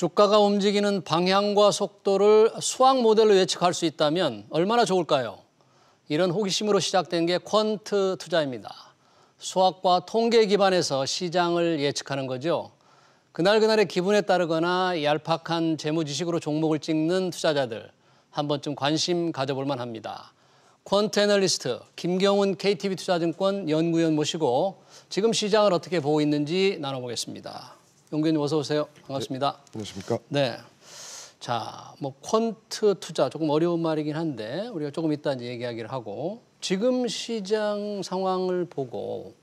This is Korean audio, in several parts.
주가가 움직이는 방향과 속도를 수학 모델로 예측할 수 있다면 얼마나 좋을까요? 이런 호기심으로 시작된 게 퀀트 투자입니다. 수학과 통계 기반에서 시장을 예측하는 거죠. 그날그날의 기분에 따르거나 얄팍한 재무 지식으로 종목을 찍는 투자자들 한 번쯤 관심 가져볼 만합니다. 퀀트 애널리스트 김경훈 KTB 투자증권 연구위원 모시고 지금 시장을 어떻게 보고 있는지 나눠보겠습니다. 연구위원님 어서 오세요. 반갑습니다. 네, 안녕하십니까? 네. 자, 퀀트 투자 조금 어려운 말이긴 한데 우리가 조금 이따 이제 얘기하기를 하고 지금 시장 상황을 보고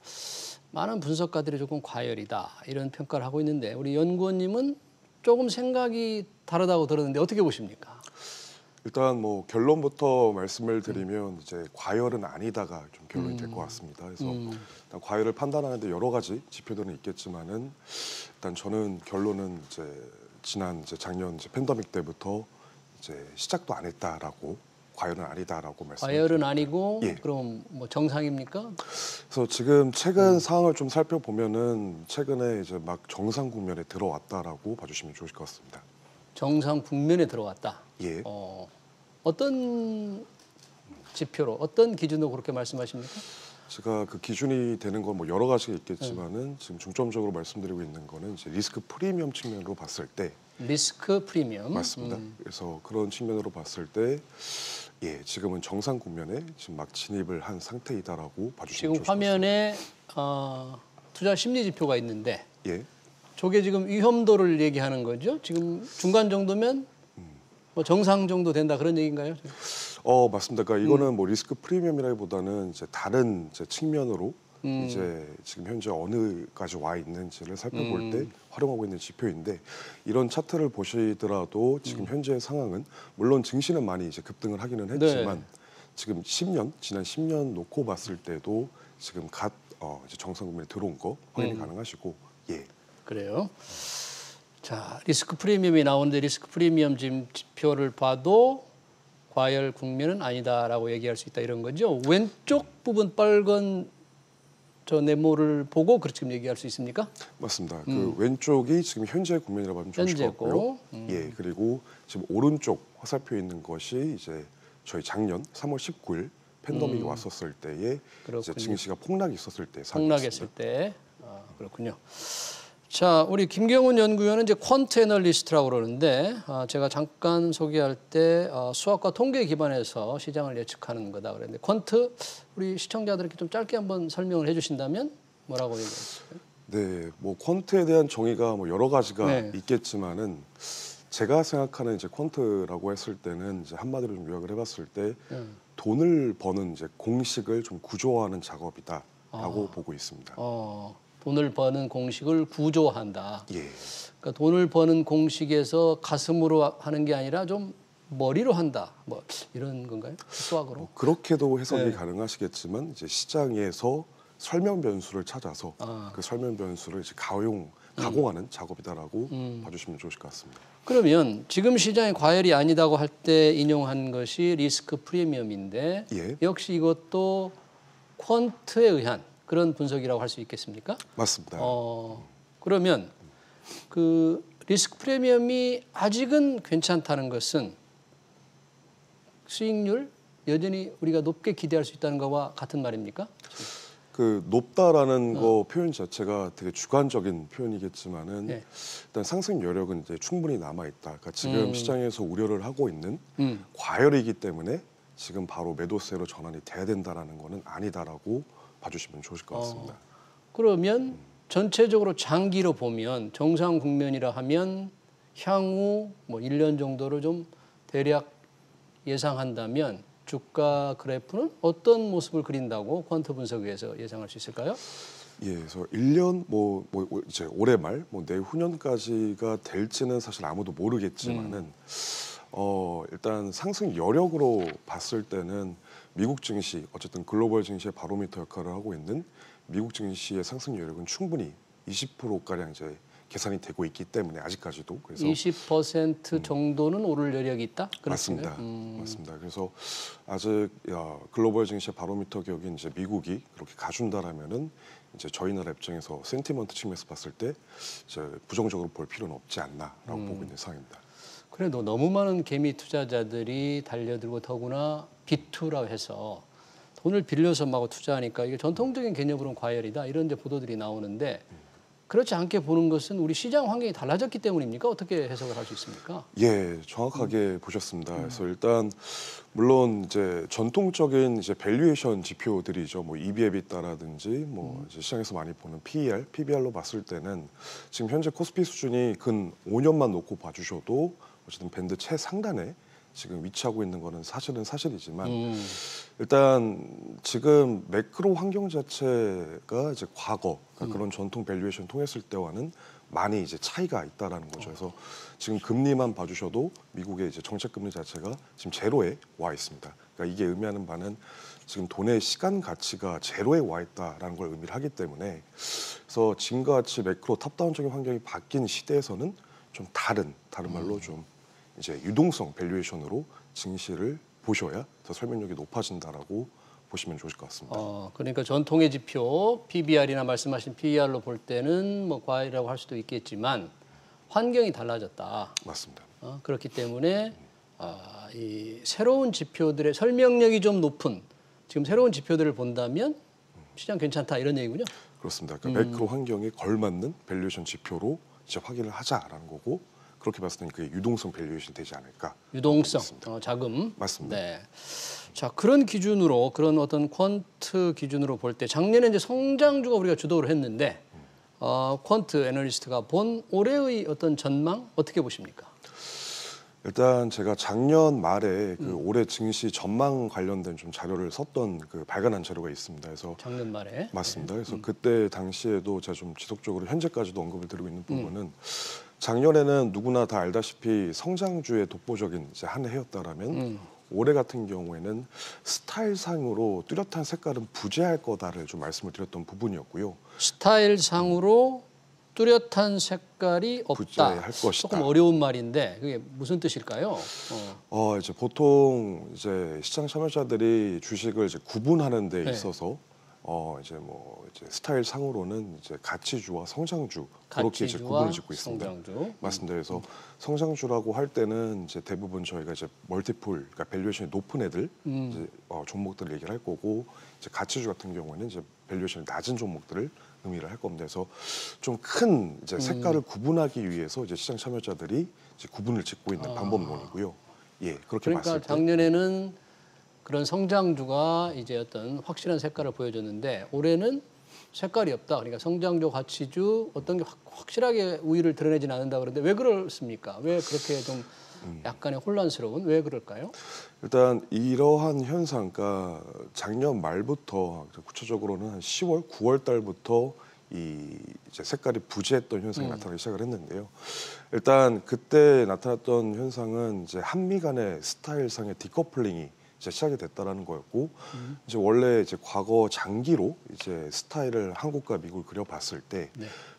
많은 분석가들이 조금 과열이다 이런 평가를 하고 있는데 우리 연구원님은 조금 생각이 다르다고 들었는데 어떻게 보십니까? 일단 결론부터 말씀을 드리면 이제 과열은 아니다가 좀 결론이 될 것 같습니다. 그래서 일단 과열을 판단하는데 여러 가지 지표들은 있겠지만은 일단 저는 결론은 이제 지난 작년 팬데믹 때부터 이제 시작도 안 했다라고 과열은 아니다라고 말씀드립니다. 과열은 아니고 예. 그럼 정상입니까? 그래서 지금 최근 상황을 좀 살펴보면은 최근에 이제 막 정상 국면에 들어왔다라고 봐주시면 좋으실 것 같습니다. 정상 국면에 들어왔다. 예. 어떤 지표로 어떤 기준으로 그렇게 말씀하십니까? 제가 그 기준이 되는 건 여러 가지가 있겠지만은 지금 중점적으로 말씀드리고 있는 거는 이제 리스크 프리미엄 측면으로 봤을 때 리스크 프리미엄 맞습니다. 그래서 그런 측면으로 봤을 때 예, 지금은 정상 국면에 지금 막 진입을 한 상태이다라고 봐주시면 지금 화면에 투자 심리 지표가 있는데 예. 저게 지금 위험도를 얘기하는 거죠? 지금 중간 정도면 정상 정도 된다 그런 얘기인가요? 맞습니다. 그러니까 이거는 리스크 프리미엄이라기보다는 이제 다른 이제 측면으로 이제 지금 현재 어느까지 와 있는지를 살펴볼 때 활용하고 있는 지표인데 이런 차트를 보시더라도 지금 현재 상황은 물론 증시는 많이 이제 급등을 하기는 했지만 지금 지난 10년 놓고 봤을 때도 지금 이제 정상 국면에 들어온 거 확인이 가능하시고 예. 그래요. 자, 리스크 프리미엄이 나오는데 리스크 프리미엄 지표를 봐도 과열 국면은 아니다라고 얘기할 수 있다 이런 거죠. 왼쪽 부분 빨간 저 네모를 보고 그렇게 지금 얘기할 수 있습니까? 맞습니다. 그 왼쪽이 지금 현재 국면이라고 하면 좋을 것 같고요. 예, 그리고 지금 오른쪽 화살표 있는 것이 이제 저희 작년 3월 19일 팬데믹이 왔었을 때에 이제 증시가 폭락이 있었을 때 폭락했을 때 그렇군요. 자, 우리 김경훈 연구위원은 이제 퀀트 애널리스트라고 그러는데 제가 잠깐 소개할 때 수학과 통계 기반에서 시장을 예측하는 거다 그랬는데 퀀트 우리 시청자들에게 좀 짧게 한번 설명을 해주신다면 뭐라고 얘기하실까요? 네, 퀀트에 대한 정의가 여러 가지가 있겠지만은 제가 생각하는 이제 퀀트라고 했을 때는 이제 한마디로 좀 요약을 해봤을 때 돈을 버는 이제 공식을 좀 구조화하는 작업이다라고 보고 있습니다. 돈을 버는 공식을 구조한다. 예. 그러니까 돈을 버는 공식에서 가슴으로 하는 게 아니라 좀 머리로 한다. 이런 건가요? 수학으로? 그렇게도 해석이 가능하시겠지만 이제 시장에서 설명 변수를 찾아서 그 설명 변수를 이제 가공하는 작업이다라고 봐주시면 좋으실 것 같습니다. 그러면 지금 시장의 과열이 아니다고 할 때 인용한 것이 리스크 프리미엄인데 역시 이것도 퀀트에 의한 그런 분석이라고 할 수 있겠습니까? 맞습니다. 그러면 그 리스크 프리미엄이 아직은 괜찮다는 것은 수익률 여전히 우리가 높게 기대할 수 있다는 것과 같은 말입니까? 그 높다라는 거 표현 자체가 되게 주관적인 표현이겠지만은 일단 상승 여력은 이제 충분히 남아 있다. 그러니까 지금 시장에서 우려를 하고 있는 과열이기 때문에 지금 바로 매도세로 전환이 돼야 된다라는 거는 아니다라고 봐주시면 좋으실 것 같습니다. 그러면 전체적으로 장기로 보면 정상 국면이라 하면 향후 1년 정도로 좀 대략 예상한다면 주가 그래프는 어떤 모습을 그린다고 퀀트 분석에서 예상할 수 있을까요? 예, 그래서 1년 이제 올해 말 내후년까지가 될지는 사실 아무도 모르겠지만은 일단 상승 여력으로 봤을 때는 미국 증시 어쨌든 글로벌 증시의 바로미터 역할을 하고 있는 미국 증시의 상승 여력은 충분히 20%가량 이제 계산이 되고 있기 때문에 아직까지도 그래서 20% 정도는 오를 여력이 있다? 맞습니다. 맞습니다. 그래서 아직 글로벌 증시 바로미터 격인 이제 미국이 그렇게 가준다라면은 이제 저희 나라 입장에서 센티먼트 측면에서 봤을 때 이제 부정적으로 볼 필요는 없지 않나라고 보고 있는 상황입니다. 그래도 너무 많은 개미 투자자들이 달려들고 더구나 B2라고 해서 돈을 빌려서 막 투자하니까 이게 전통적인 개념으로는 과열이다 이런 이제 보도들이 나오는데 그렇지 않게 보는 것은 우리 시장 환경이 달라졌기 때문입니까? 어떻게 해석을 할 수 있습니까? 예, 정확하게 보셨습니다. 그래서 일단 물론 이제 전통적인 이제 밸류에이션 지표들이죠. 뭐 EV/EBITDA라든지 뭐 이제 시장에서 많이 보는 PER, PBR로 봤을 때는 지금 현재 코스피 수준이 근 5년만 놓고 봐주셔도 어쨌든 밴드 최상단에 지금 위치하고 있는 거는 사실은 사실이지만 일단 지금 매크로 환경 자체가 이제 과거 그러니까 그런 전통 밸류에이션 통했을 때와는 많이 이제 차이가 있다라는 거죠. 그래서 지금 금리만 봐주셔도 미국의 이제 정책 금리 자체가 지금 제로에 와 있습니다. 그러니까 이게 의미하는 바는 지금 돈의 시간 가치가 제로에 와 있다라는 걸 의미를 하기 때문에 그래서 지금과 같이 매크로 탑다운적인 환경이 바뀐 시대에서는 좀 다른 말로 좀 이제 유동성 밸류에이션으로 증시를 보셔야 더 설명력이 높아진다라고 보시면 좋을 것 같습니다. 그러니까 전통의 지표 PBR이나 말씀하신 PER로 볼 때는 뭐 과열이라고 할 수도 있겠지만 환경이 달라졌다. 맞습니다. 그렇기 때문에 이 새로운 지표들의 설명력이 좀 높은 지금 새로운 지표들을 본다면 시장 괜찮다 이런 얘기군요. 그렇습니다. 그러니까 매크로 환경에 걸맞는 밸류에이션 지표로 이제 확인을 하자라는 거고 그렇게 봤을 때는 그게 유동성 밸류에이션이 되지 않을까. 유동성, 자금. 맞습니다. 네. 자, 그런 기준으로 그런 어떤 퀀트 기준으로 볼 때 작년에 이제 성장주가 우리가 주도를 했는데 퀀트 애널리스트가 본 올해의 어떤 전망 어떻게 보십니까? 일단 제가 작년 말에 그 올해 증시 전망 관련된 좀 자료를 썼던 그 발간한 자료가 있습니다. 그래서 작년 말에 맞습니다. 그래서 그때 당시에도 제가 좀 지속적으로 현재까지도 언급을 드리고 있는 부분은 작년에는 누구나 다 알다시피 성장주의 독보적인 이제 한 해였다라면 올해 같은 경우에는 스타일상으로 뚜렷한 색깔은 부재할 거다를 좀 말씀을 드렸던 부분이었고요. 스타일상으로 뚜렷한 색깔이 없다. 부재할 것이다. 조금 어려운 말인데 그게 무슨 뜻일까요? 이제 보통 이제 시장 참여자들이 주식을 이제 구분하는 데 있어서 이제 뭐 이제 스타일 상으로는 이제 가치주와 성장주 그렇게 이제 구분을 짓고 있습니다. 성장주. 맞습니다. 그래서 성장주라고 할 때는 이제 대부분 저희가 이제 멀티플, 그러니까 밸류에이션이 높은 애들 이제 종목들을 얘기를 할 거고 이제 가치주 같은 경우에는 이제 밸류에이션이 낮은 종목들을 의미를 할 겁니다. 그래서 좀 큰 이제 색깔을 구분하기 위해서 이제 시장 참여자들이 이제 구분을 짓고 있는 방법론이고요. 예, 그렇게 그러니까 봤을 때 작년에는 그런 성장주가 이제 어떤 확실한 색깔을 보여줬는데 올해는 색깔이 없다. 그러니까 성장주, 가치주 어떤 게 확실하게 우위를 드러내지는 않는다 그러는데 왜 그렇습니까? 왜 그렇게 좀 약간의 혼란스러운 왜 그럴까요? 일단 이러한 현상, 그러니까 작년 말부터 구체적으로는 한 10월, 9월 달부터 이 이제 색깔이 부재했던 현상이 나타나기 시작을 했는데요. 일단 그때 나타났던 현상은 이제 한미 간의 스타일상의 디커플링이 이제 시작이 됐다라는 거였고 이제 원래 이제 과거 장기로 이제 스타일을 한국과 미국을 그려봤을 때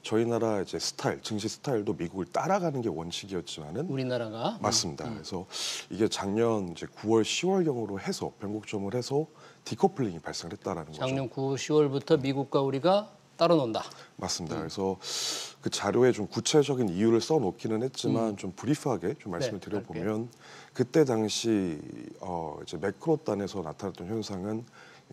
저희 나라 이제 스타일 증시 스타일도 미국을 따라가는 게 원칙이었지만은 우리나라가 맞습니다. 그래서 이게 작년 이제 9월 10월경으로 해서 변곡점을 해서 디커플링이 발생했다라는 거죠. 작년 9, 10월부터 미국과 우리가 따로 논다. 맞습니다. 그래서 그 자료에 좀 구체적인 이유를 써놓기는 했지만 좀 브리프하게 좀 말씀을 드려보면 그때 당시 이제 매크로단에서 나타났던 현상은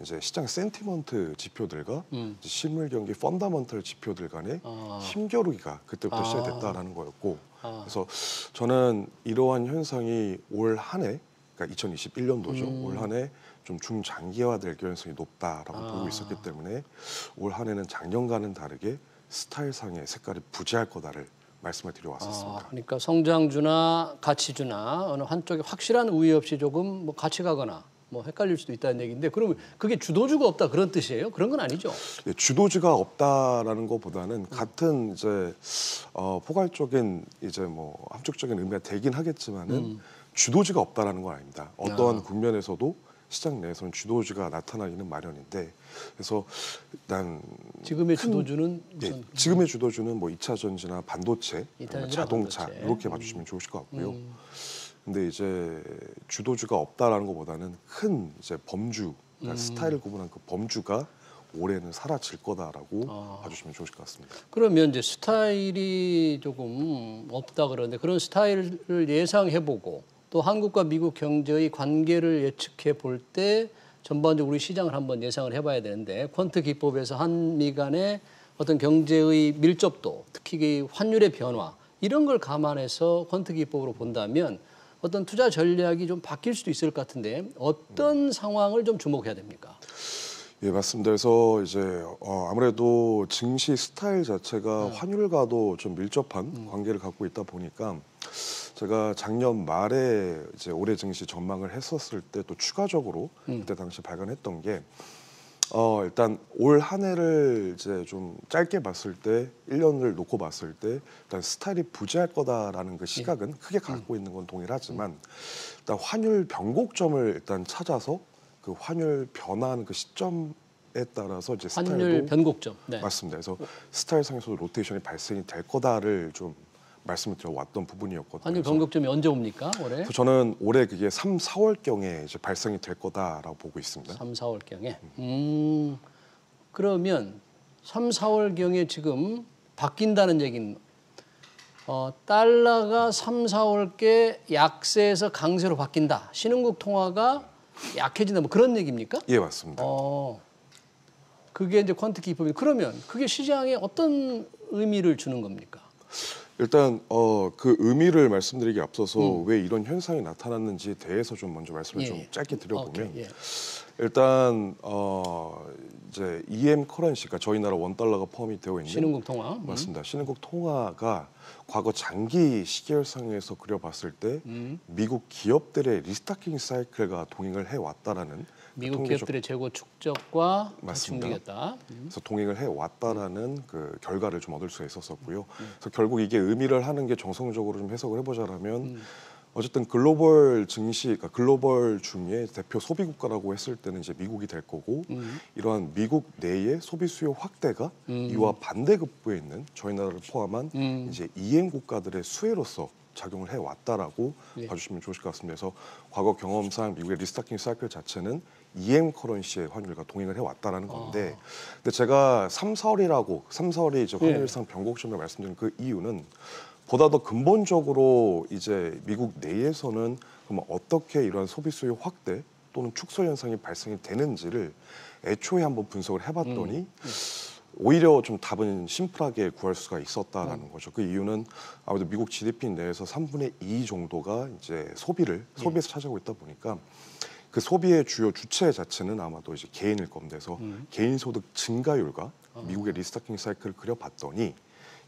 이제 시장 센티먼트 지표들과 이제 실물 경기 펀더먼털 지표들 간의 힘겨루기가 그때부터 시작됐다라는 거였고 그래서 저는 이러한 현상이 올 한 해 그러니까 2021년도죠. 올 한 해 좀 중장기화될 가능성이 높다라고 보고 있었기 때문에 올 한 해는 작년과는 다르게 스타일상의 색깔이 부재할 거다를 말씀을 드려왔었습니다. 그러니까 성장주나 가치주나 어느 한쪽에 확실한 우위 없이 조금 뭐 같이 가거나 뭐 헷갈릴 수도 있다는 얘기인데 그러면 그게 주도주가 없다 그런 뜻이에요? 그런 건 아니죠? 예, 주도주가 없다라는 것보다는 같은 이제 포괄적인 이제 뭐 함축적인 의미가 되긴 하겠지만은 주도주가 없다라는 건 아닙니다. 어떠한 국면에서도 시장 내에서는 주도주가 나타나기는 마련인데 그래서 일단 지금의 주도주는 예, 지금의 주도주는 뭐 2차 전지나 반도체, 자동차 반도체. 이렇게 봐주시면 좋으실 것 같고요. 근데 이제 주도주가 없다라는 것보다는 큰 이제 범주, 그러니까 스타일을 구분한 그 범주가 올해는 사라질 거다라고 봐주시면 좋으실 것 같습니다. 그러면 이제 스타일이 조금 없다 그러는데 그런 스타일을 예상해보고 또 한국과 미국 경제의 관계를 예측해 볼 때 전반적으로 우리 시장을 한번 예상을 해봐야 되는데 퀀트 기법에서 한미 간의 어떤 경제의 밀접도, 특히 그 환율의 변화 이런 걸 감안해서 퀀트 기법으로 본다면 어떤 투자 전략이 좀 바뀔 수도 있을 것 같은데 어떤 상황을 좀 주목해야 됩니까? 예, 맞습니다. 그래서 이제 아무래도 증시 스타일 자체가 환율과도 좀 밀접한 관계를 갖고 있다 보니까 제가 작년 말에 이제 올해 증시 전망을 했었을 때 또 추가적으로 그때 당시 발견했던 게 일단 올 한 해를 이제 좀 짧게 봤을 때 1년을 놓고 봤을 때 일단 스타일이 부재할 거다라는 그 시각은 크게 갖고 있는 건 동일하지만 일단 환율 변곡점을 일단 찾아서 그 환율 변화하는 그 시점에 따라서 이제 환율 스타일도 변곡점. 네. 맞습니다. 그래서 스타일상에서도 로테이션이 발생이 될 거다를 좀 말씀을 드려왔던 부분이었거든요. 환율 변곡점이 언제 옵니까? 올해? 그래서 저는 올해 그게 3, 4월경에 이제 발생이 될 거다라고 보고 있습니다. 3, 4월경에. 그러면 3, 4월경에 지금 바뀐다는 얘기는 달러가 3, 4월께 약세에서 강세로 바뀐다. 신흥국 통화가 약해진다. 뭐 그런 얘기입니까? 예, 맞습니다. 그게 이제 퀀트 기법이 그러면 그게 시장에 어떤 의미를 주는 겁니까? 일단 그 의미를 말씀드리기 앞서서 왜 이런 현상이 나타났는지에 대해서 좀 먼저 말씀을 좀 짧게 드려보면 오케이, 예. 일단 이제 EM 커런시가 저희 나라 원달러가 포함이 되어 있는 신흥국 통화. 맞습니다. 신흥국 통화가 과거 장기 시계열상에서 그려봤을 때 미국 기업들의 리스타킹 사이클과 동행을 해왔다라는 미국 기업들의 재고 축적과 맞습니다. 중기겠다. 그래서 동행을 해왔다라는 그 결과를 좀 얻을 수가 있었었고요. 그래서 결국 이게 의미를 하는 게 정성적으로 좀 해석을 해보자라면 어쨌든 글로벌 증시, 그러니까 글로벌 중에 대표 소비 국가라고 했을 때는 이제 미국이 될 거고 이러한 미국 내의 소비 수요 확대가 이와 반대급부에 있는 저희 나라를 포함한 이제 EM 국가들의 수혜로서 작용을 해왔다라고 봐주시면 좋으실 것 같습니다. 그래서 과거 경험상 미국의 리스타킹 사이클 자체는 EM 커런시의 환율과 동행을 해왔다라는 건데, 근데 제가 3, 4월이 이제 환율상 변곡점을 말씀드린 그 이유는 보다 더 근본적으로 이제 미국 내에서는 그러면 어떻게 이러한 소비 수요 확대 또는 축소 현상이 발생이 되는지를 애초에 한번 분석을 해봤더니 오히려 좀 답은 심플하게 구할 수가 있었다라는 거죠. 그 이유는 아무래도 미국 GDP 내에서 3분의 2 정도가 이제 소비에서 차지하고 있다 보니까 그 소비의 주요 주체 자체는 아마도 이제 개인일 겁니다. 그래서 개인 소득 증가율과 미국의 리스타킹 사이클을 그려봤더니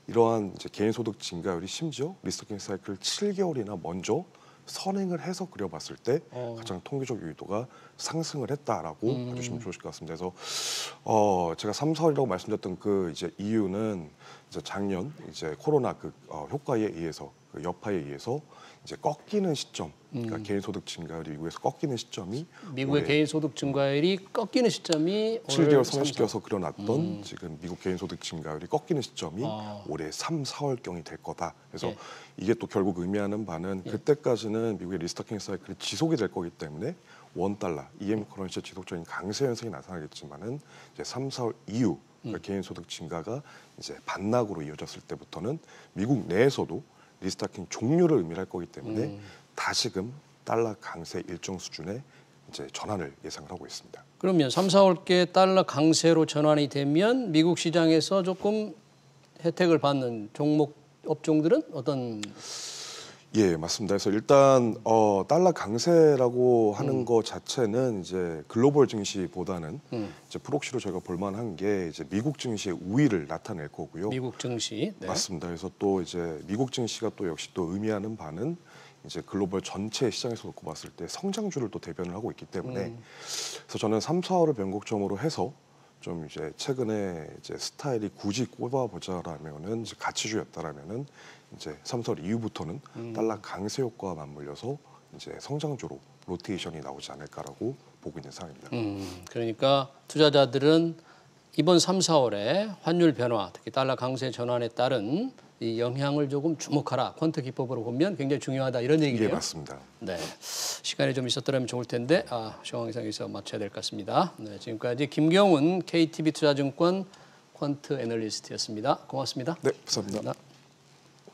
이러한 이제 개인 소득 증가율이 심지어 리스타킹 사이클을 7개월이나 먼저 선행을 해서 그려봤을 때 가장 통계적 유의도가 상승을 했다라고 봐주시면 좋으실 것 같습니다. 그래서 제가 3, 4월이라고 말씀드렸던 그 이제 이유는 이제 작년 이제 코로나 그 효과에 의해서 그 여파에 의해서 이제 꺾이는 시점, 그러니까 개인 소득 증가율이 미국에서 꺾이는 시점이 미국의 개인 소득 증가율이 꺾이는 시점이 7개월 선행시켜서 그려놨던 지금 미국 개인 소득 증가율이 꺾이는 시점이 올해 3, 4월경이 될 거다. 그래서 이게 또 결국 의미하는 바는 그때까지는 미국의 리스타킹 사이클이 지속이 될 거기 때문에 원달러, EM 커런시의 지속적인 강세 현상이 나타나겠지만은 이제 3, 4월 이후 그러니까 개인 소득 증가가 이제 반락으로 이어졌을 때부터는 미국 내에서도 리스타킹 종료를 의미할 거기 때문에 다시금 달러 강세 일정 수준의 이제 전환을 예상을 하고 있습니다. 그러면 3, 4월께 달러 강세로 전환이 되면 미국 시장에서 조금 혜택을 받는 종목 업종들은 어떤? 예, 맞습니다. 그래서 일단 달러 강세라고 하는 것 자체는 이제 글로벌 증시보다는 이제 프록시로 저희가 볼만한 게 이제 미국 증시의 우위를 나타낼 거고요. 미국 증시. 네. 맞습니다. 그래서 또 이제 미국 증시가 또 역시 또 의미하는 바는 이제 글로벌 전체 시장에서 놓고 봤을 때 성장주를 또 대변을 하고 있기 때문에 그래서 저는 3, 4월을 변곡점으로 해서 좀 이제 최근에 이제 스타일이 굳이 꼽아보자라면은 이제 가치주였다라면은 이제 3, 4월 이후부터는 달러 강세 효과와 맞물려서 이제 성장주로 로테이션이 나오지 않을까라고 보고 있는 상황입니다. 그러니까 투자자들은 이번 3, 4월에 환율 변화, 특히 달러 강세 전환에 따른 이 영향을 조금 주목하라. 퀀트 기법으로 보면 굉장히 중요하다 이런 얘기예요. 예, 맞습니다. 네, 시간이 좀 있었더라면 좋을 텐데 시간 이상에서 마쳐야 될 것 같습니다. 네, 지금까지 김경훈 KTB 투자증권 퀀트 애널리스트였습니다. 고맙습니다. 네, 감사합니다. 감사합니다.